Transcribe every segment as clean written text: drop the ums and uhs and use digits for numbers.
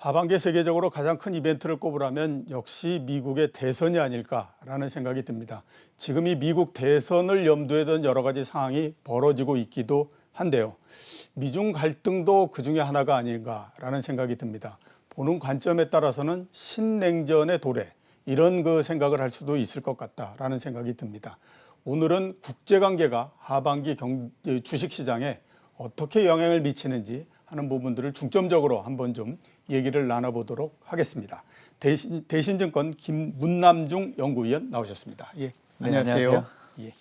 하반기 세계적으로 가장 큰 이벤트를 꼽으라면 역시 미국의 대선이 아닐까라는 생각이 듭니다. 지금 이 미국 대선을 염두에 둔 여러 가지 상황이 벌어지고 있기도 한데요. 미중 갈등도 그중에 하나가 아닌가라는 생각이 듭니다. 보는 관점에 따라서는 신냉전의 도래, 이런 생각을 할 수도 있을 것 같다라는 생각이 듭니다. 오늘은 국제관계가 하반기 주식시장에 어떻게 영향을 미치는지 하는 부분들을 중점적으로 한번 좀 얘기를 나눠보도록 하겠습니다. 대신증권 김문남중 연구위원 나오셨습니다. 예, 네, 안녕하세요. 안녕하세요. 예.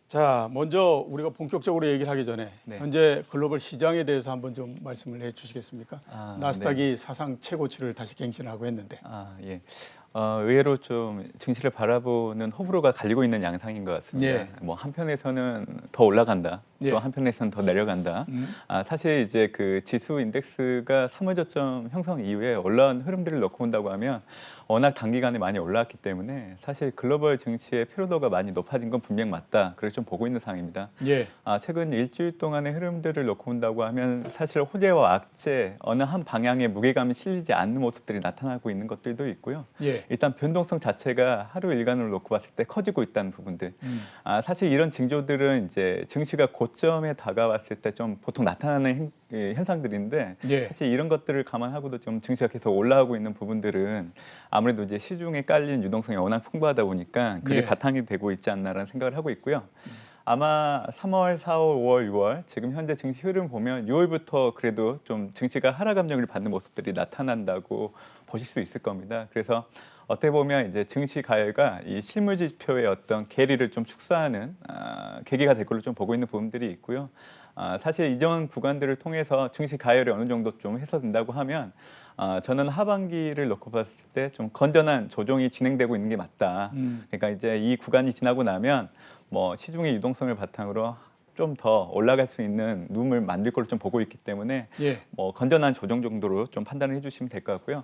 자, 먼저 우리가 본격적으로 얘기를 하기 전에 현재 글로벌 시장에 대해서 한번 좀 말씀을 해 주시겠습니까? 나스닥이 사상 최고치를 다시 갱신하고 했는데. 예. 의외로 좀 증시를 바라보는 호불호가 갈리고 있는 양상인 것 같습니다. 예. 뭐 한편에서는 더 올라간다, 예. 또 한편에서는 더 내려간다. 사실 이제 그 지수 인덱스가 3월 저점 형성 이후에 올라온 흐름들을 놓고 본다고 하면 워낙 단기간에 많이 올라왔기 때문에 사실 글로벌 증시의 피로도가 많이 높아진 건 분명 맞다. 그렇게 좀 보고 있는 상황입니다. 예. 최근 일주일 동안의 흐름들을 놓고 본다고 하면 사실 호재와 악재 어느 한 방향에 무게감이 실리지 않는 모습들이 나타나고 있는 것들도 있고요. 예. 일단 변동성 자체가 하루 일간으로 놓고 봤을 때 커지고 있다는 부분들. 사실 이런 징조들은 이제 증시가 고점에 다가왔을 때 좀 보통 나타나는 현상들인데 예. 사실 이런 것들을 감안하고도 좀 증시가 계속 올라오고 있는 부분들은 아무래도 이제 시중에 깔린 유동성이 워낙 풍부하다 보니까 그게 예. 바탕이 되고 있지 않나라는 생각을 하고 있고요. 아마 3월, 4월, 5월, 6월 지금 현재 증시 흐름 보면 6월부터 그래도 좀 증시가 하락 압력을 받는 모습들이 나타난다고 보실 수 있을 겁니다. 그래서 어떻게 보면 이제 증시 가열과 이 실물 지표의 어떤 괴리를 좀 축소하는 계기가 될 걸로 좀 보고 있는 부분들이 있고요. 사실 이전 구간들을 통해서 증시 가열이 어느 정도 좀 해소된다고 하면 저는 하반기를 놓고 봤을 때 좀 건전한 조정이 진행되고 있는 게 맞다. 그러니까 이제 이 구간이 지나고 나면 뭐 시중의 유동성을 바탕으로 좀 더 올라갈 수 있는 룸을 만들 걸로 좀 보고 있기 때문에 예. 뭐 건전한 조정 정도로 좀 판단을 해주시면 될 것 같고요.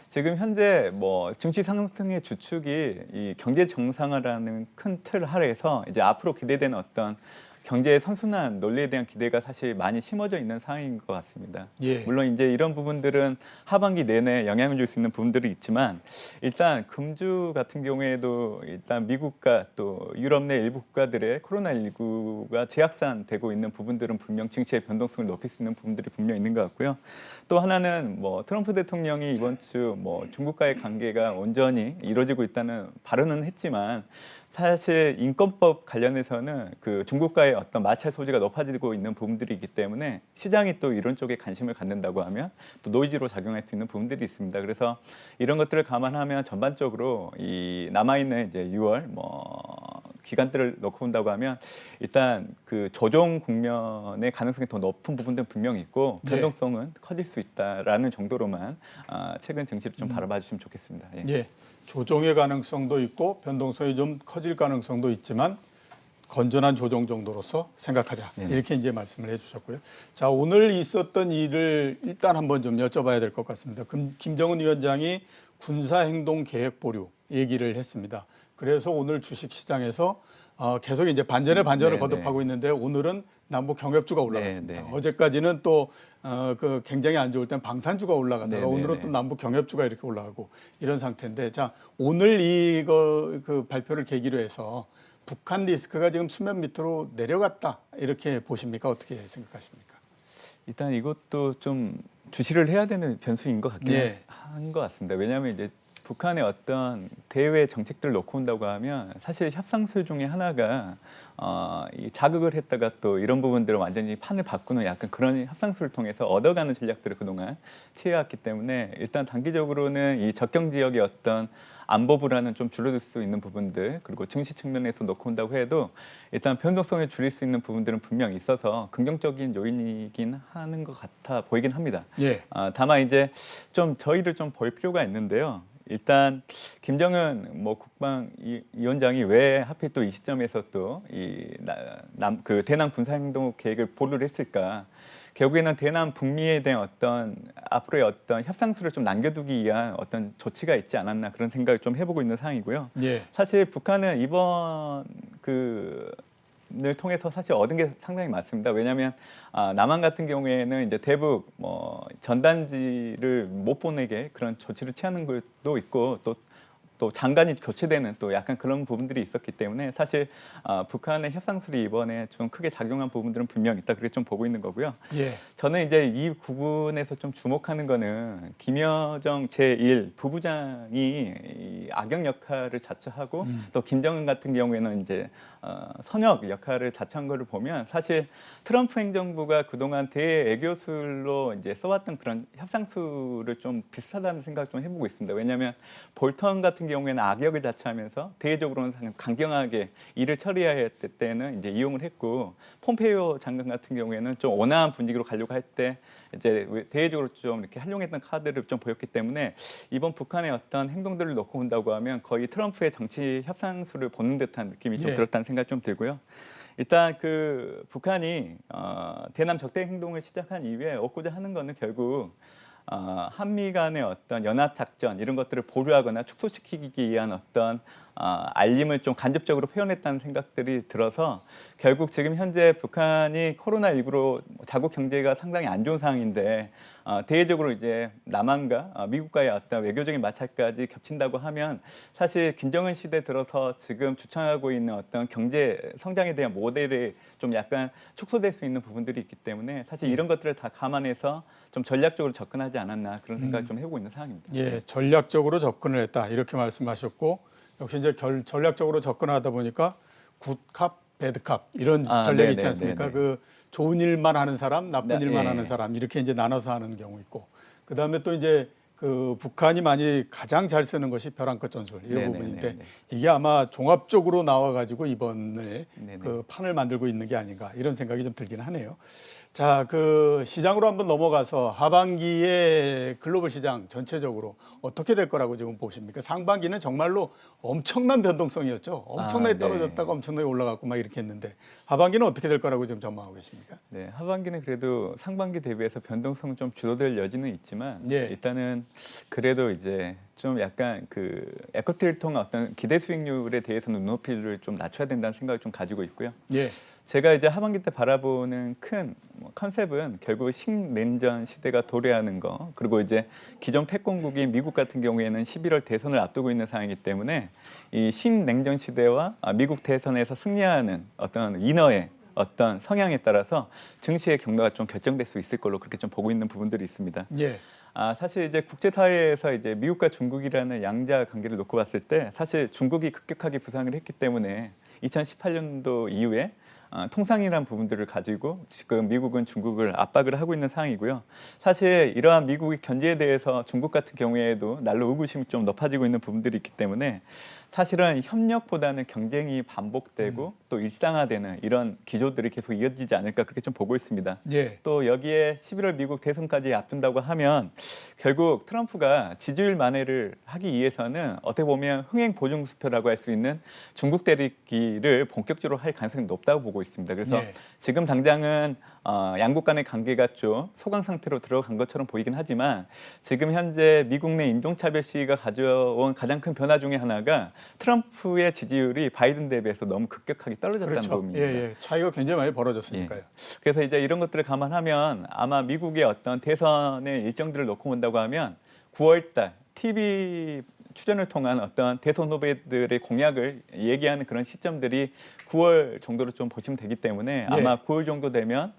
지금 현재 뭐 증시 상승의 주축이 이 경제 정상화라는 큰 틀 하에서 이제 앞으로 기대되는 어떤 경제의 선순환 논리에 대한 기대가 사실 많이 심어져 있는 상황인 것 같습니다. 예. 물론 이제 이런 부분들은 하반기 내내 영향을 줄 수 있는 부분들이 있지만 일단 금주 같은 경우에도 일단 미국과 또 유럽 내 일부 국가들의 코로나19가 재확산되고 있는 부분들은 분명 증시의 변동성을 높일 수 있는 부분들이 분명 있는 것 같고요. 또 하나는 뭐 트럼프 대통령이 이번 주 뭐 중국과의 관계가 온전히 이루어지고 있다는 발언은 했지만 사실 인권법 관련해서는 그 중국과의 어떤 마찰 소지가 높아지고 있는 부분들이 있기 때문에 시장이 또 이런 쪽에 관심을 갖는다고 하면 또 노이즈로 작용할 수 있는 부분들이 있습니다. 그래서 이런 것들을 감안하면 전반적으로 이 남아있는 이제 6월 뭐 기간들을 놓고 본다고 하면 일단 그 조정 국면의 가능성이 더 높은 부분들은 분명히 있고 변동성은 커질 수 있다라는 정도로만 최근 증시를 좀 바라봐 주시면 좋겠습니다. 예. 예. 조정의 가능성도 있고 변동성이 좀 커질 가능성도 있지만 건전한 조정 정도로서 생각하자. 이렇게 이제 말씀을 해주셨고요. 자, 오늘 있었던 일을 일단 한번 좀 여쭤봐야 될 것 같습니다. 김정은 위원장이 군사행동 계획 보류 얘기를 했습니다. 그래서 오늘 주식시장에서 계속 이제 반전에 반전을 거듭하고 있는데 오늘은 남북 경협주가 올라갔습니다. 어제까지는 또 그 굉장히 안 좋을 땐 방산주가 올라가다가 오늘은 또 남북 경협주가 이렇게 올라가고 이런 상태인데, 자, 오늘 이거 그 발표를 계기로 해서 북한 리스크가 지금 수면 밑으로 내려갔다 이렇게 보십니까? 어떻게 생각하십니까? 일단 이것도 좀 주시를 해야 되는 변수인 것 같긴 한 것 같습니다. 왜냐하면 이제 북한의 어떤 대외 정책들을 놓고 온다고 하면 사실 협상수 중에 하나가 이 자극을 했다가 또 이런 부분들을 완전히 판을 바꾸는 약간 그런 협상수를 통해서 얻어가는 전략들을 그동안 취해왔기 때문에 일단 단기적으로는 이 접경 지역의 어떤 안보 불안은 좀 줄어들 수 있는 부분들, 그리고 증시 측면에서 놓고 온다고 해도 일단 변동성을 줄일 수 있는 부분들은 분명 있어서 긍정적인 요인이긴 하는 것 같아 보이긴 합니다. 다만 이제 좀 저희를 좀 볼 필요가 있는데요. 일단 김정은 뭐 국방위원장이 왜 하필 또 이 시점에서 또 그 대남 군사행동 계획을 보류를 했을까? 결국에는 대남 북미에 대한 어떤 앞으로의 어떤 협상수를 좀 남겨두기 위한 어떤 조치가 있지 않았나 그런 생각을 좀 해보고 있는 상황이고요. 사실 북한은 이번 을 통해서 사실 얻은 게 상당히 많습니다. 왜냐하면 남한 같은 경우에는 이제 대북 뭐 전단지를 못 보내게 그런 조치를 취하는 것도 있고 또 장관이 교체되는 또 약간 그런 부분들이 있었기 때문에 사실 북한의 협상술이 이번에 좀 크게 작용한 부분들은 분명 있다 그렇게 좀 보고 있는 거고요. 예. 저는 이제 이 부분에서 좀 주목하는 거는 김여정 제1 부부장이 이 악역 역할을 자처하고 또 김정은 같은 경우에는 이제 선역 역할을 자처한 거를 보면 사실 트럼프 행정부가 그동안 대외교술로 이제 써왔던 그런 협상술을 좀 비슷하다는 생각 좀 해보고 있습니다. 왜냐하면 볼턴 같은 경우에는 악역을 자처하면서 대외적으로는 강경하게 일을 처리해야 할 때는 이제 이용을 했고 폼페이오 장관 같은 경우에는 좀 온화한 분위기로 가려고 할 때 이제 대외적으로 좀 이렇게 활용했던 카드를 좀 보였기 때문에 이번 북한의 어떤 행동들을 놓고 본다고 하면 거의 트럼프의 정치 협상술을 보는 듯한 느낌이 좀 예. 들었다는 생각이 좀 들고요. 일단 그 북한이 대남 적대 행동을 시작한 이후에 얻고자 하는 거는 결국 한미 간의 어떤 연합 작전 이런 것들을 보류하거나 축소시키기 위한 어떤 알림을 좀 간접적으로 표현했다는 생각들이 들어서 결국 지금 현재 북한이 코로나19로 자국 경제가 상당히 안 좋은 상황인데 대외적으로 이제 남한과 미국과의 어떤 외교적인 마찰까지 겹친다고 하면 사실 김정은 시대 들어서 지금 주창하고 있는 어떤 경제 성장에 대한 모델이 좀 약간 축소될 수 있는 부분들이 있기 때문에 사실 이런 것들을 다 감안해서 좀 전략적으로 접근하지 않았나 그런 생각을 좀 해보고 있는 상황입니다. 예, 전략적으로 접근을 했다 이렇게 말씀하셨고 역시 이제 전략적으로 접근하다 보니까 굿캅, 배드캅 이런 전략이 있지 않습니까? 그 좋은 일만 하는 사람, 나쁜 일만 하는 사람 이렇게 이제 나눠서 하는 경우 있고 그 다음에 또 이제 그 북한이 많이 가장 잘 쓰는 것이 벼랑끝 전술 이런 부분인데 이게 아마 종합적으로 나와가지고 이번에 그 판을 만들고 있는 게 아닌가 이런 생각이 좀 들긴 하네요. 자, 그 시장으로 한번 넘어가서 하반기에 글로벌 시장 전체적으로 어떻게 될 거라고 지금 보십니까? 상반기는 정말로 엄청난 변동성이었죠. 엄청나게 떨어졌다가 엄청나게 올라갔고 막 이렇게 했는데 하반기는 어떻게 될 거라고 지금 전망하고 계십니까? 네, 하반기는 그래도 상반기 대비해서 변동성 좀 줄어들 여지는 있지만 일단은 그래도 이제 좀 약간 그 에코티를 통한 어떤 기대 수익률에 대해서는 눈높이를 좀 낮춰야 된다는 생각을 좀 가지고 있고요. 제가 이제 하반기 때 바라보는 큰 컨셉은 결국 신냉전 시대가 도래하는 거 그리고 이제 기존 패권국인 미국 같은 경우에는 11월 대선을 앞두고 있는 상황이기 때문에 이 신냉전 시대와 미국 대선에서 승리하는 어떤 위너의 어떤 성향에 따라서 증시의 경로가 좀 결정될 수 있을 걸로 그렇게 좀 보고 있는 부분들이 있습니다. 사실 이제 국제사회에서 이제 미국과 중국이라는 양자 관계를 놓고 봤을 때 사실 중국이 급격하게 부상을 했기 때문에 2018년도 이후에 통상이라는 부분들을 가지고 지금 미국은 중국을 압박을 하고 있는 상황이고요. 사실 이러한 미국의 견제에 대해서 중국 같은 경우에도 날로 의구심이 좀 높아지고 있는 부분들이 있기 때문에 사실은 협력보다는 경쟁이 반복되고 또 일상화되는 이런 기조들이 계속 이어지지 않을까 그렇게 좀 보고 있습니다. 또 여기에 11월 미국 대선까지 앞둔다고 하면 결국 트럼프가 지지율 만회를 하기 위해서는 어떻게 보면 흥행 보증 수표라고 할 수 있는 중국 때리기를 본격적으로 할 가능성이 높다고 보고 있습니다. 그래서 지금 당장은 양국 간의 관계가 좀 소강 상태로 들어간 것처럼 보이긴 하지만 지금 현재 미국 내 인종차별 시위가 가져온 가장 큰 변화 중에 하나가 트럼프의 지지율이 바이든 대비해서 너무 급격하게 떨어졌다는 부분입니다. 차이가 굉장히 많이 벌어졌으니까요. 그래서 이제 이런 것들을 감안하면 아마 미국의 어떤 대선의 일정들을 놓고 본다고 하면 9월달 TV 출연을 통한 어떤 대선 후보들의 공약을 얘기하는 그런 시점들이 9월 정도로 좀 보시면 되기 때문에 아마 9월 정도 되면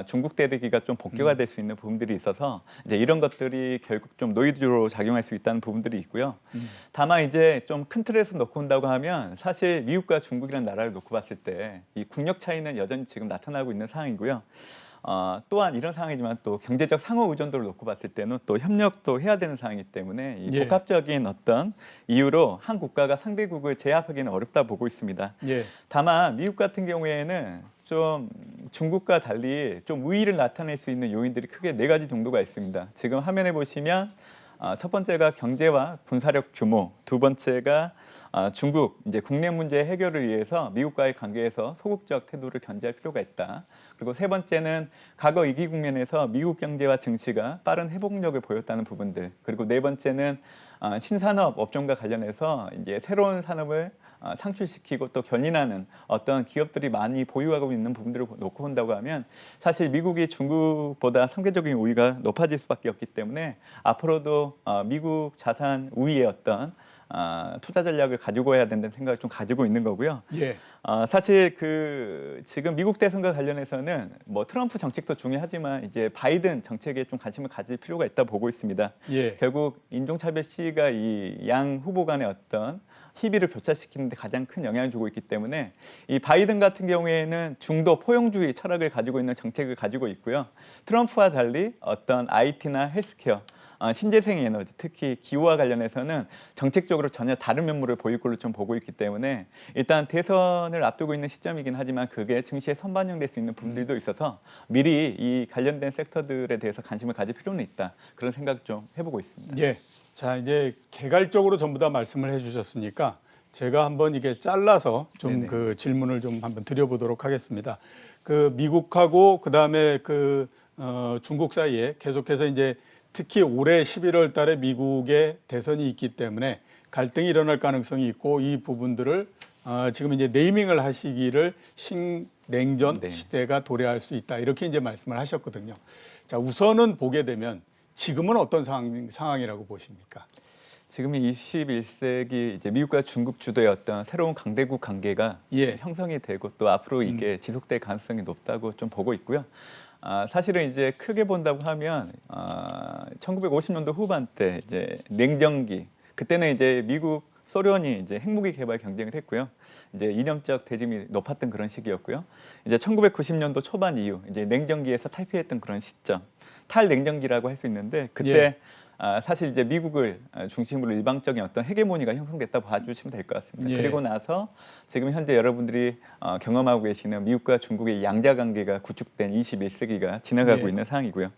중국 때리기가 좀 본격화될 수 있는 부분들이 있어서 이제 이런 것들이 결국 좀 노이즈로 작용할 수 있다는 부분들이 있고요. 다만 이제 좀 큰 틀에서 놓고 본다고 하면 사실 미국과 중국이라는 나라를 놓고 봤을 때 이 국력 차이는 여전히 지금 나타나고 있는 상황이고요. 또한 이런 상황이지만 또 경제적 상호 의존도를 놓고 봤을 때는 또 협력도 해야 되는 상황이기 때문에 이 복합적인 어떤 이유로 한 국가가 상대국을 제압하기는 어렵다 보고 있습니다. 다만 미국 같은 경우에는 좀 중국과 달리 좀 우위를 나타낼 수 있는 요인들이 크게 4가지 정도가 있습니다. 지금 화면에 보시면 첫 번째가 경제와 군사력 규모, 두 번째가 중국 이제 국내 문제 해결을 위해서 미국과의 관계에서 소극적 태도를 견지할 필요가 있다. 그리고 세 번째는 과거 위기 국면에서 미국 경제와 증시가 빠른 회복력을 보였다는 부분들. 그리고 네 번째는 신산업 업종과 관련해서 이제 새로운 산업을 창출시키고 또 견인하는 어떤 기업들이 많이 보유하고 있는 부분들을 놓고 본다고 하면 사실 미국이 중국보다 상대적인 우위가 높아질 수밖에 없기 때문에 앞으로도 미국 자산 우위의 어떤 투자 전략을 가지고 해야 된다는 생각을 좀 가지고 있는 거고요. 예. 사실 지금 미국 대선과 관련해서는 뭐 트럼프 정책도 중요하지만 이제 바이든 정책에 좀 관심을 가질 필요가 있다 보고 있습니다. 예. 결국 인종차별 시위가 이 양 후보 간의 어떤 희비를 교차시키는 데 가장 큰 영향을 주고 있기 때문에 이 바이든 같은 경우에는 중도 포용주의 철학을 가지고 있는 정책을 가지고 있고요. 트럼프와 달리 어떤 IT나 헬스케어, 신재생 에너지, 특히 기후와 관련해서는 정책적으로 전혀 다른 면모를 보일 걸로 좀 보고 있기 때문에 일단 대선을 앞두고 있는 시점이긴 하지만 그게 증시에 선반영될 수 있는 부분들도 있어서 미리 이 관련된 섹터들에 대해서 관심을 가질 필요는 있다. 그런 생각 좀 해보고 있습니다. 예. 자, 이제 개괄적으로 전부 다 말씀을 해주셨으니까 제가 한번 이게 잘라서 좀 네네. 그 질문을 좀 한번 드려보도록 하겠습니다. 그 미국하고 그다음에 중국 사이에 계속해서 이제 특히 올해 11월 달에 미국의 대선이 있기 때문에 갈등이 일어날 가능성이 있고 이 부분들을 지금 이제 네이밍을 하시기를 신냉전 네. 시대가 도래할 수 있다. 이렇게 이제 말씀을 하셨거든요. 자, 우선은 보게 되면 지금은 어떤 상황이라고 보십니까? 지금 21세기 이제 미국과 중국 주도의 어떤 새로운 강대국 관계가 예. 형성이 되고 또 앞으로 이게 지속될 가능성이 높다고 좀 보고 있고요. 사실은 이제 크게 본다고 하면 1950년도 후반 때 이제 냉전기 그때는 이제 미국 소련이 이제 핵무기 개발 경쟁을 했고요. 이제 이념적 대립이 높았던 그런 시기였고요. 이제 1990년도 초반 이후 이제 냉전기에서 탈피했던 그런 시점, 탈냉전기라고 할 수 있는데 그때 예. 사실 이제 미국을 중심으로 일방적인 어떤 헤게모니가 형성됐다 봐주시면 될 것 같습니다. 예. 그리고 나서 지금 현재 여러분들이 경험하고 계시는 미국과 중국의 양자 관계가 구축된 21세기가 지나가고 예. 있는 상황이고요.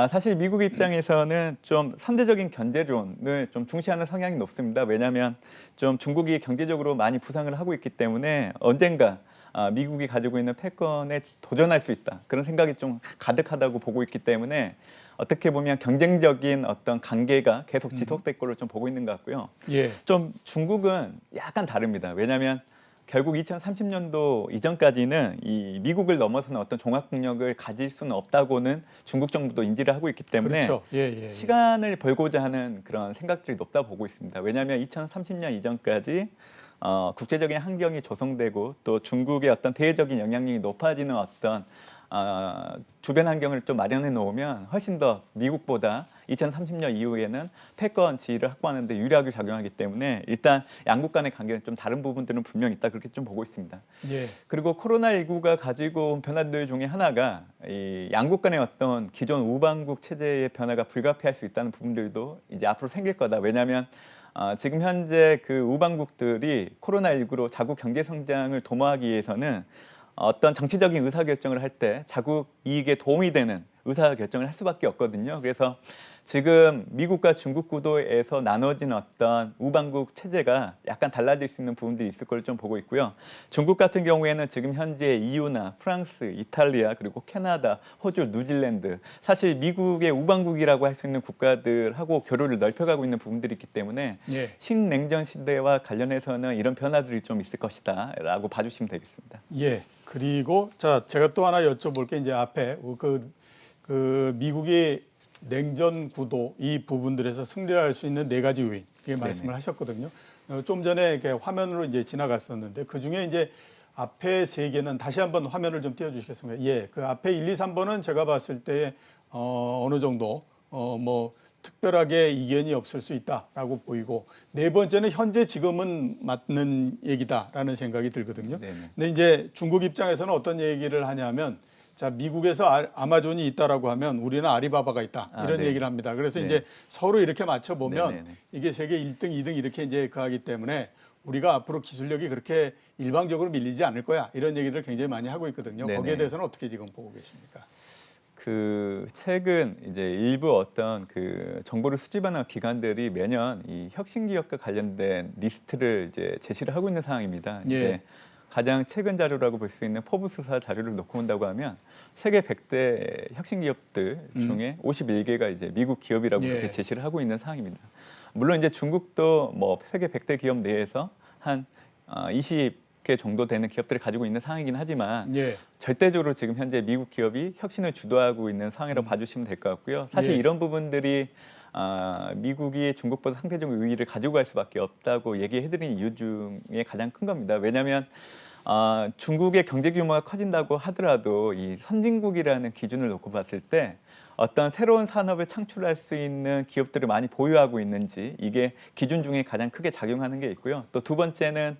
사실 미국 입장에서는 좀 선제적인 견제론을 좀 중시하는 성향이 높습니다. 왜냐하면 좀 중국이 경제적으로 많이 부상을 하고 있기 때문에 언젠가 미국이 가지고 있는 패권에 도전할 수 있다. 그런 생각이 좀 가득하다고 보고 있기 때문에 어떻게 보면 경쟁적인 어떤 관계가 계속 지속될 걸로 좀 보고 있는 것 같고요. 예. 좀 중국은 약간 다릅니다. 왜냐하면 결국 2030년도 이전까지는 이 미국을 넘어서는 어떤 종합국력을 가질 수는 없다고는 중국 정부도 인지를 하고 있기 때문에 그렇죠. 예. 시간을 벌고자 하는 그런 생각들이 높다 보고 있습니다. 왜냐하면 2030년 이전까지 국제적인 환경이 조성되고 또 중국의 어떤 대외적인 영향력이 높아지는 어떤 주변 환경을 좀 마련해 놓으면 훨씬 더 미국보다 2030년 이후에는 패권 지위를 확보하는 데 유리하게 작용하기 때문에 일단 양국 간의 관계는 좀 다른 부분들은 분명히 있다 그렇게 좀 보고 있습니다. 예. 그리고 코로나19가 가지고 온 변화들 중에 하나가 이 양국 간의 어떤 기존 우방국 체제의 변화가 불가피할 수 있다는 부분들도 이제 앞으로 생길 거다. 왜냐하면 지금 현재 그 우방국들이 코로나19로 자국 경제 성장을 도모하기 위해서는 어떤 정치적인 의사결정을 할 때 자국 이익에 도움이 되는 의사결정을 할 수밖에 없거든요. 그래서 지금 미국과 중국 구도에서 나눠진 어떤 우방국 체제가 약간 달라질 수 있는 부분들이 있을 걸 좀 보고 있고요. 중국 같은 경우에는 지금 현재 EU나 프랑스, 이탈리아, 그리고 캐나다, 호주, 뉴질랜드 사실 미국의 우방국이라고 할 수 있는 국가들하고 교류를 넓혀가고 있는 부분들이 있기 때문에 예. 신냉전 시대와 관련해서는 이런 변화들이 좀 있을 것이다 라고 봐주시면 되겠습니다. 예. 그리고 자, 제가 또 하나 여쭤볼 게 이제 앞에 그 미국이 냉전 구도 이 부분들에서 승리할 수 있는 네 가지 요인 이게 말씀을 하셨거든요. 좀 전에 이렇게 화면으로 이제 지나갔었는데 그 중에 이제 앞에 세 개는 다시 한번 화면을 좀 띄워주시겠습니까? 예, 그 앞에 1, 2, 3번은 제가 봤을 때 어느 정도 뭐 특별하게 이견이 없을 수 있다라고 보이고 네 번째는 현재 지금은 맞는 얘기다라는 생각이 들거든요. 네네. 근데 이제 중국 입장에서는 어떤 얘기를 하냐면 자, 미국에서 아마존이 있다라고 하면 우리는 아리바바가 있다. 이런 네. 얘기를 합니다. 그래서 네. 이제 서로 이렇게 맞춰보면 네네네. 이게 세계 1등, 2등 이렇게 이제 가기 때문에 우리가 앞으로 기술력이 그렇게 일방적으로 밀리지 않을 거야. 이런 얘기를 굉장히 많이 하고 있거든요. 네네. 거기에 대해서는 어떻게 지금 보고 계십니까? 최근 이제 일부 어떤 그 정보를 수집하는 기관들이 매년 이 혁신 기업과 관련된 리스트를 이제 제시를 하고 있는 상황입니다. 예. 이제 가장 최근 자료라고 볼 수 있는 포브스사 자료를 놓고 본다고 하면 세계 100대 혁신 기업들 중에 51개가 이제 미국 기업이라고 예. 그렇게 제시를 하고 있는 상황입니다. 물론 이제 중국도 뭐 세계 100대 기업 내에서 한 20개 정도 되는 기업들이 가지고 있는 상황이긴 하지만 예. 절대적으로 지금 현재 미국 기업이 혁신을 주도하고 있는 상황이라고 봐주시면 될 것 같고요. 사실 예. 이런 부분들이 미국이 중국보다 상대적 우위를 가지고 갈 수밖에 없다고 얘기해드린 이유 중에 가장 큰 겁니다. 왜냐하면 중국의 경제 규모가 커진다고 하더라도 이 선진국이라는 기준을 놓고 봤을 때 어떤 새로운 산업을 창출할 수 있는 기업들을 많이 보유하고 있는지 이게 기준 중에 가장 크게 작용하는 게 있고요. 또 두 번째는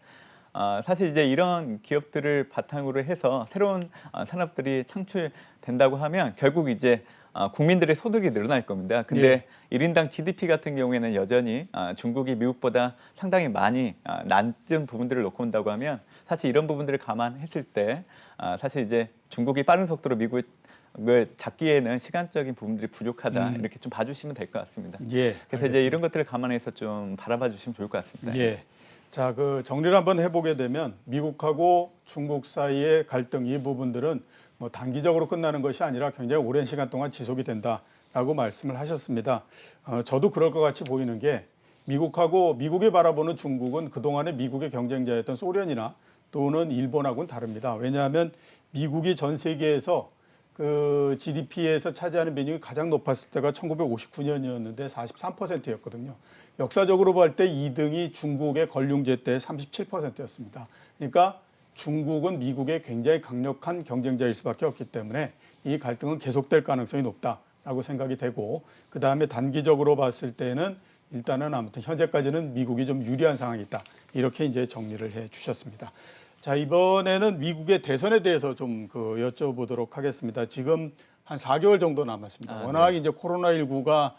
사실 이제 이런 기업들을 바탕으로 해서 새로운 산업들이 창출된다고 하면 결국 이제 국민들의 소득이 늘어날 겁니다. 근데 예. 1인당 GDP 같은 경우에는 여전히 중국이 미국보다 상당히 많이 낮은 부분들을 놓고 온다고 하면 사실 이런 부분들을 감안했을 때 사실 이제 중국이 빠른 속도로 미국을 잡기에는 시간적인 부분들이 부족하다 이렇게 좀 봐주시면 될 것 같습니다. 예. 그래서 알겠습니다. 이제 이런 것들을 감안해서 좀 바라봐 주시면 좋을 것 같습니다. 예. 자, 그 정리를 한번 해보게 되면 미국하고 중국 사이의 갈등 이 부분들은 뭐 단기적으로 끝나는 것이 아니라 굉장히 오랜 시간 동안 지속이 된다라고 말씀을 하셨습니다. 저도 그럴 것 같이 보이는 게 미국이 바라보는 중국은 그동안의 미국의 경쟁자였던 소련이나 또는 일본하고는 다릅니다. 왜냐하면 미국이 전 세계에서 그 GDP에서 차지하는 비중이 가장 높았을 때가 1959년이었는데 43%였거든요. 역사적으로 볼 때 2등이 중국의 걸륭제 때 37%였습니다. 그러니까 중국은 미국의 굉장히 강력한 경쟁자일 수밖에 없기 때문에 이 갈등은 계속될 가능성이 높다라고 생각이 되고, 그 다음에 단기적으로 봤을 때는 일단은 아무튼 현재까지는 미국이 좀 유리한 상황이 있다. 이렇게 이제 정리를 해 주셨습니다. 자, 이번에는 미국의 대선에 대해서 좀 여쭤보도록 하겠습니다. 지금 한 4개월 정도 남았습니다. 워낙 네. 이제 코로나19가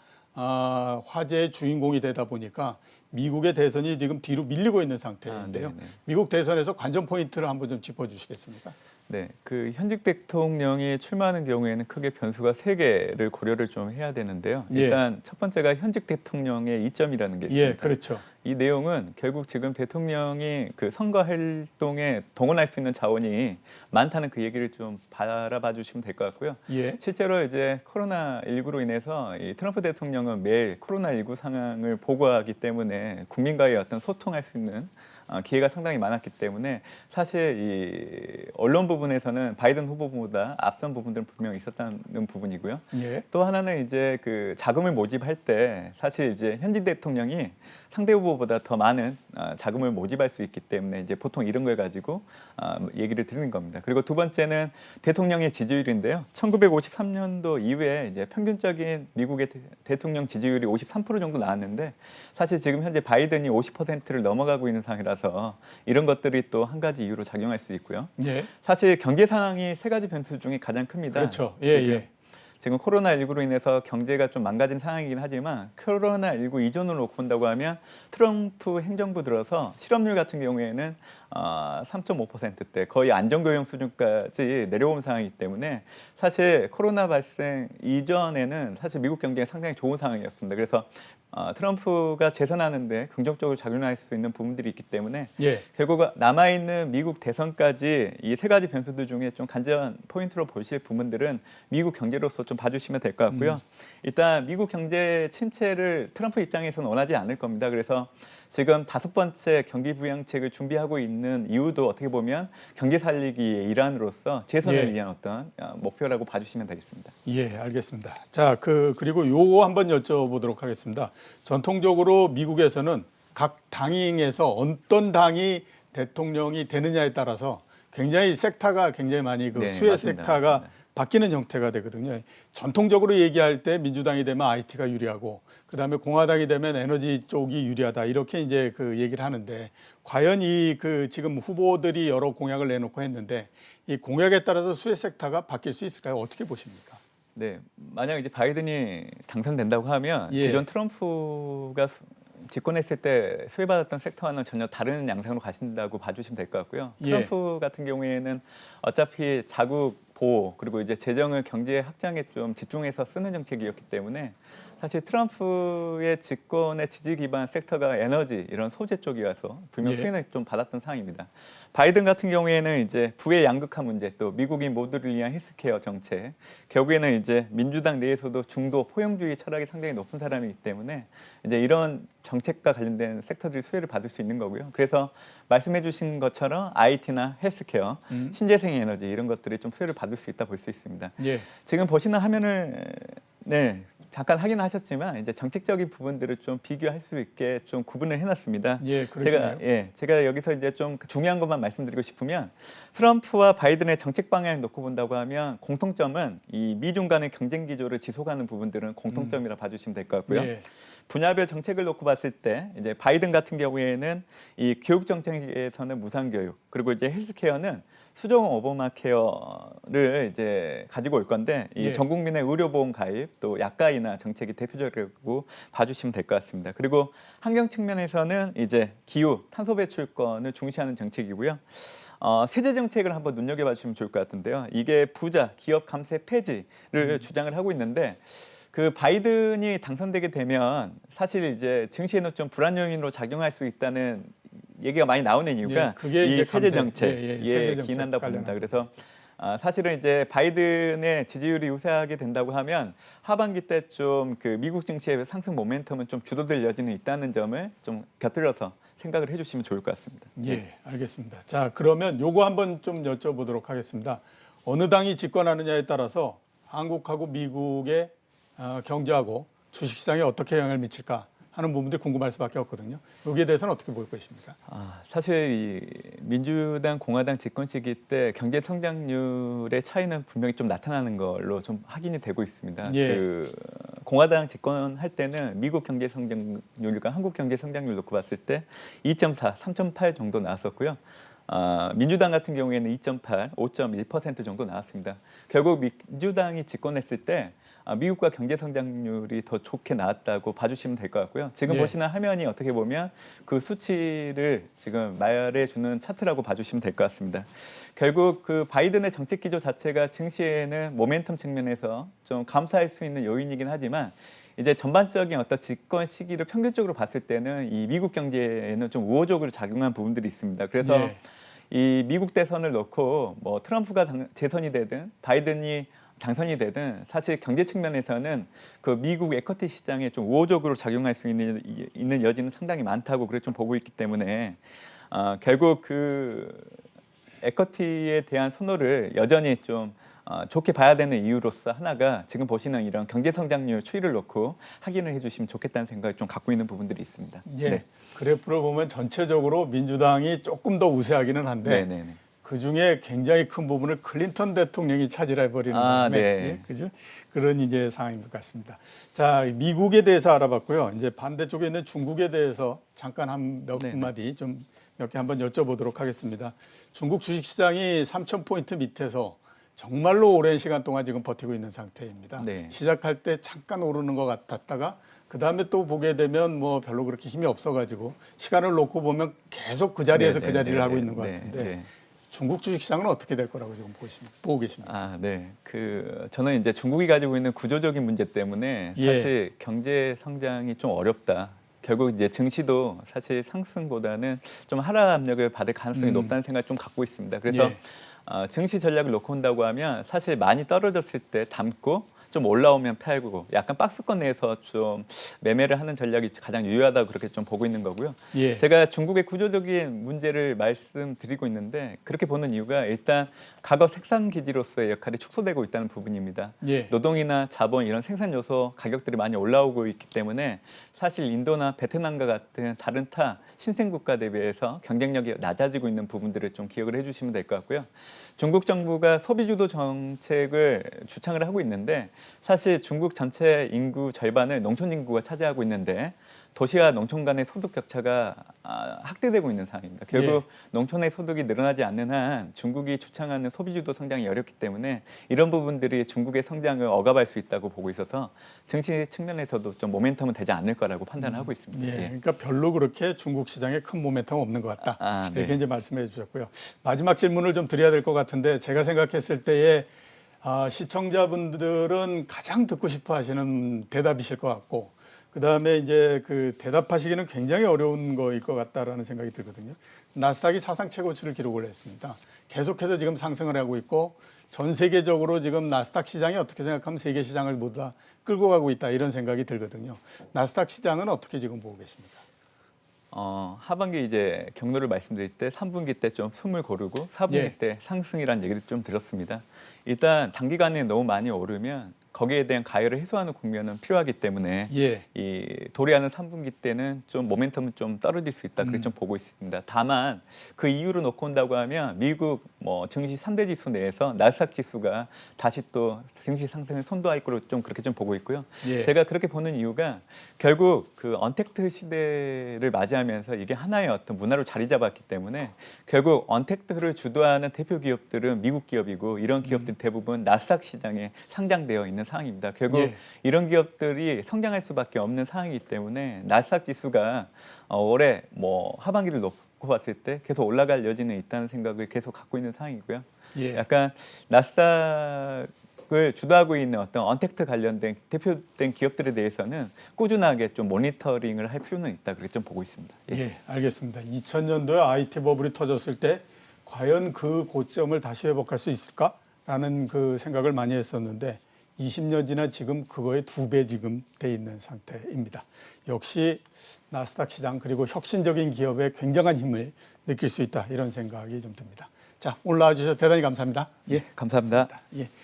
화제의 주인공이 되다 보니까 미국의 대선이 지금 뒤로 밀리고 있는 상태인데요. 미국 대선에서 관전 포인트를 한번 좀 짚어주시겠습니까? 네, 그 현직 대통령이 출마하는 경우에는 크게 변수가 3개를 고려를 좀 해야 되는데요. 일단 첫 번째가 현직 대통령의 이점이라는 게 있습니다. 예, 그렇죠. 이 내용은 결국 지금 대통령이 그 선거 활동에 동원할 수 있는 자원이 많다는 그 얘기를 좀 바라봐 주시면 될 것 같고요. 예. 실제로 이제 코로나19로 인해서 이 트럼프 대통령은 매일 코로나19 상황을 보고하기 때문에 국민과의 어떤 소통할 수 있는 기회가 상당히 많았기 때문에 사실 이 언론 부분에서는 바이든 후보보다 앞선 부분들은 분명히 있었다는 부분이고요. 예. 또 하나는 이제 그 자금을 모집할 때 사실 이제 현직 대통령이 상대 후보보다 더 많은 자금을 모집할 수 있기 때문에 이제 보통 이런 걸 가지고 얘기를 드리는 겁니다. 그리고 두 번째는 대통령의 지지율인데요. 1953년도 이후에 이제 평균적인 미국의 대통령 지지율이 53% 정도 나왔는데 사실 지금 현재 바이든이 50%를 넘어가고 있는 상황이라서 이런 것들이 또 한 가지 이유로 작용할 수 있고요. 예. 사실 경제 상황이 3가지 변수 중에 가장 큽니다. 그렇죠. 예. 지금 코로나19로 인해서 경제가 좀 망가진 상황이긴 하지만 코로나19 이전으로 놓고 본다고 하면 트럼프 행정부 들어서 실업률 같은 경우에는 3.5%대 거의 안정교육 수준까지 내려온 상황이기 때문에 사실 코로나 발생 이전에는 사실 미국 경제가 상당히 좋은 상황이었습니다. 그래서 트럼프가 재선하는데 긍정적으로 작용할 수 있는 부분들이 있기 때문에 결국 남아있는 미국 대선까지 이 3가지 변수들 중에 좀 관전 포인트로 보실 부분들은 미국 경제로서 좀 봐주시면 될 것 같고요. 일단 미국 경제 침체를 트럼프 입장에서는 원하지 않을 겁니다. 그래서 지금 5번째 경기 부양책을 준비하고 있는 이유도 어떻게 보면 경제 살리기의 일환으로서 재선을 위한 어떤 목표라고 봐주시면 되겠습니다. 예, 알겠습니다. 자, 그리고 요거 한번 여쭤보도록 하겠습니다. 전통적으로 미국에서는 각 당에서 어떤 당이 대통령이 되느냐에 따라서 굉장히 섹터가 굉장히 많이 수혜 섹터가 바뀌는 형태가 되거든요. 전통적으로 얘기할 때 민주당이 되면 IT가 유리하고 그다음에 공화당이 되면 에너지 쪽이 유리하다 이렇게 이제 얘기를 하는데 과연 지금 후보들이 여러 공약을 내놓고 했는데 이 공약에 따라서 수혜 섹터가 바뀔 수 있을까요? 어떻게 보십니까? 네, 만약 이제 바이든이 당선된다고 하면 기존 트럼프가 집권했을 때 수혜받았던 섹터와는 전혀 다른 양상으로 가신다고 봐주시면 될 것 같고요. 트럼프 같은 경우에는 어차피 자국 보호 그리고 이제 재정을 경제 확장에 좀 집중해서 쓰는 정책이었기 때문에 사실 트럼프의 집권의 지지 기반 섹터가 에너지 이런 소재 쪽이어서 분명 예. 수혜는 좀 받았던 상황입니다. 바이든 같은 경우에는 이제 부의 양극화 문제 또 미국인 모두를 위한 헬스케어 정책 결국에는 이제 민주당 내에서도 중도 포용주의 철학이 상당히 높은 사람이기 때문에 이제 이런 정책과 관련된 섹터들이 수혜를 받을 수 있는 거고요. 그래서 말씀해주신 것처럼 IT나 헬스케어, 신재생 에너지 이런 것들이 좀 수혜를 받을 수 있다 볼 수 있습니다. 예. 지금 보시는 화면을 네. 잠깐 확인하셨지만 이제 정책적인 부분들을 좀 비교할 수 있게 좀 구분을 해놨습니다. 예, 그러시네요. 제가 여기서 이제 좀 중요한 것만 말씀드리고 싶으면 트럼프와 바이든의 정책 방향을 놓고 본다고 하면 공통점은 이 미중 간의 경쟁 기조를 지속하는 부분들은 공통점이라 봐주시면 될 것 같고요. 예. 분야별 정책을 놓고 봤을 때 이제 바이든 같은 경우에는 이 교육 정책에서는 무상교육 그리고 이제 헬스케어는 수정 오바마 케어를 이제 가지고 올 건데 이 예. 전 국민의 의료보험 가입 또 약가 인하 정책이 대표적이라고 봐주시면 될 것 같습니다. 그리고 환경 측면에서는 이제 기후 탄소 배출권을 중시하는 정책이고요. 세제 정책을 한번 눈여겨봐 주시면 좋을 것 같은데요. 이게 부자 기업 감세 폐지를 주장을 하고 있는데 그 바이든이 당선되게 되면 사실 이제 증시에는 좀 불안 요인으로 작용할 수 있다는 얘기가 많이 나오는 이유가 예, 그게 이 이제 세제 감세, 정책에 세제 정책 기인한다 봅니다. 관련한 그래서 것이죠. 사실은 이제 바이든의 지지율이 우세하게 된다고 하면 하반기 때 좀 그 미국 증시의 상승 모멘텀은 좀 주도될 여지는 있다는 점을 좀 곁들여서 생각을 해주시면 좋을 것 같습니다. 예, 알겠습니다. 자, 그러면 요거 한번 좀 여쭤보도록 하겠습니다. 어느 당이 집권하느냐에 따라서 한국하고 미국의 경제하고 주식시장에 어떻게 영향을 미칠까 하는 부분들이 궁금할 수밖에 없거든요. 여기에 대해서는 어떻게 볼 것입니까? 사실 이 민주당, 공화당 집권 시기 때 경제 성장률의 차이는 분명히 좀 나타나는 걸로 좀 확인이 되고 있습니다. 예. 그 공화당 집권할 때는 미국 경제 성장률과 한국 경제 성장률 놓고 봤을 때 2.4, 3.8 정도 나왔었고요. 민주당 같은 경우에는 2.8, 5.1% 정도 나왔습니다. 결국 민주당이 집권했을 때 미국과 경제 성장률이 더 좋게 나왔다고 봐주시면 될 것 같고요. 지금 예. 보시는 화면이 어떻게 보면 그 수치를 지금 말해주는 차트라고 봐주시면 될 것 같습니다. 결국 그 바이든의 정책 기조 자체가 증시에는 모멘텀 측면에서 좀 감소할 수 있는 요인이긴 하지만 이제 전반적인 어떤 집권 시기를 평균적으로 봤을 때는 이 미국 경제에는 좀 우호적으로 작용한 부분들이 있습니다. 그래서 예. 이 미국 대선을 놓고 뭐 트럼프가 재선이 되든 바이든이 당선이 되든 사실 경제 측면에서는 그 미국 에쿼티 시장에 좀 우호적으로 작용할 수 있는 여지는 상당히 많다고 그렇게 좀 보고 있기 때문에 결국 그 에쿼티에 대한 선호를 여전히 좀 좋게 봐야 되는 이유로서 하나가 지금 보시는 이런 경제 성장률 추이를 놓고 확인을 해주시면 좋겠다는 생각을 좀 갖고 있는 부분들이 있습니다. 예. 네. 그래프를 보면 전체적으로 민주당이 조금 더 우세하기는 한데 네네네. 그 중에 굉장히 큰 부분을 클린턴 대통령이 차지해 버리는 바람에 네. 예, 그죠? 그런 이제 상황인 것 같습니다. 자, 미국에 대해서 알아봤고요. 이제 반대쪽에 있는 중국에 대해서 잠깐 몇 네네. 마디 좀 몇 개 한번 여쭤보도록 하겠습니다. 중국 주식시장이 3,000포인트 밑에서 정말로 오랜 시간 동안 지금 버티고 있는 상태입니다. 네. 시작할 때 잠깐 오르는 것 같았다가 그 다음에 또 보게 되면 뭐 별로 그렇게 힘이 없어가지고 시간을 놓고 보면 계속 그 자리에서 그 자리를 하고 있는 것 같은데 중국 주식시장은 어떻게 될 거라고 지금 보고 계십니까? 네. 저는 이제 중국이 가지고 있는 구조적인 문제 때문에 사실 경제 성장이 좀 어렵다. 결국 이제 증시도 사실 상승보다는 좀 하락 압력을 받을 가능성이 높다는 생각을 좀 갖고 있습니다. 그래서 증시 전략을 놓고 온다고 하면 사실 많이 떨어졌을 때 담고 좀 올라오면 팔고 약간 박스권 내에서 좀 매매를 하는 전략이 가장 유효하다고 그렇게 좀 보고 있는 거고요. 예. 제가 중국의 구조적인 문제를 말씀드리고 있는데 그렇게 보는 이유가 일단 과거 생산 기지로서의 역할이 축소되고 있다는 부분입니다. 예. 노동이나 자본 이런 생산 요소 가격들이 많이 올라오고 있기 때문에 사실 인도나 베트남과 같은 다른 타 신생 국가 대비해서 경쟁력이 낮아지고 있는 부분들을 좀 기억을 해주시면 될 것 같고요. 중국 정부가 소비주도 정책을 주창을 하고 있는데 사실 중국 전체 인구 절반을 농촌 인구가 차지하고 있는데 도시와 농촌 간의 소득 격차가 확대되고 있는 상황입니다. 결국 농촌의 소득이 늘어나지 않는 한 중국이 주창하는 소비주도 성장이 어렵기 때문에 이런 부분들이 중국의 성장을 억압할 수 있다고 보고 있어서 증시 측면에서도 좀 모멘텀은 되지 않을 거라고 판단하고 있습니다. 예. 그러니까 별로 그렇게 중국 시장에 큰 모멘텀 없는 것 같다. 이렇게 이제 말씀해 주셨고요. 마지막 질문을 좀 드려야 될 것 같은데 제가 생각했을 때에 시청자분들은 가장 듣고 싶어 하시는 대답이실 것 같고, 그 다음에 이제 그 대답하시기는 굉장히 어려운 거일 것 같다라는 생각이 들거든요. 나스닥이 사상 최고치를 기록을 했습니다. 계속해서 지금 상승을 하고 있고, 전 세계적으로 지금 나스닥 시장이 어떻게 생각하면 세계 시장을 모두 다 끌고 가고 있다, 이런 생각이 들거든요. 나스닥 시장은 어떻게 지금 보고 계십니까? 하반기 이제 경로를 말씀드릴 때 3분기 때 좀 숨을 고르고 4분기 예. 때 상승이라는 얘기를 좀 들었습니다. 일단 단기간에 너무 많이 오르면 거기에 대한 가열을 해소하는 국면은 필요하기 때문에 예. 이 도래하는 3분기 때는 좀 모멘텀은 좀 떨어질 수 있다, 그렇게 좀 보고 있습니다. 다만 그 이유로 놓고 온다고 하면 미국 뭐 증시 3대 지수 내에서 나스닥 지수가 다시 또 증시 상승을 선도할 거로 좀 그렇게 좀 보고 있고요. 예. 제가 그렇게 보는 이유가 결국 그 언택트 시대를 맞이하면서 이게 하나의 어떤 문화로 자리 잡았기 때문에 결국 언택트를 주도하는 대표 기업들은 미국 기업이고, 이런 기업들 대부분 나스닥 시장에 상장되어 있는 상황입니다. 결국 예. 이런 기업들이 성장할 수밖에 없는 상황이기 때문에 나스닥 지수가 올해 뭐 하반기를 놓고 봤을 때 계속 올라갈 여지는 있다는 생각을 계속 갖고 있는 상황이고요. 예. 약간 나스닥을 주도하고 있는 어떤 언택트 관련된 대표된 기업들에 대해서는 꾸준하게 좀 모니터링을 할 필요는 있다, 그렇게 좀 보고 있습니다. 예, 알겠습니다. 2000년도에 IT 버블이 터졌을 때 과연 그 고점을 다시 회복할 수 있을까라는 그 생각을 많이 했었는데, 20년 지나 지금 그거의 2배 지금 돼 있는 상태입니다. 역시 나스닥 시장, 그리고 혁신적인 기업의 굉장한 힘을 느낄 수 있다, 이런 생각이 좀 듭니다. 자, 오늘 나와주셔서 대단히 감사합니다. 예, 감사합니다. 예.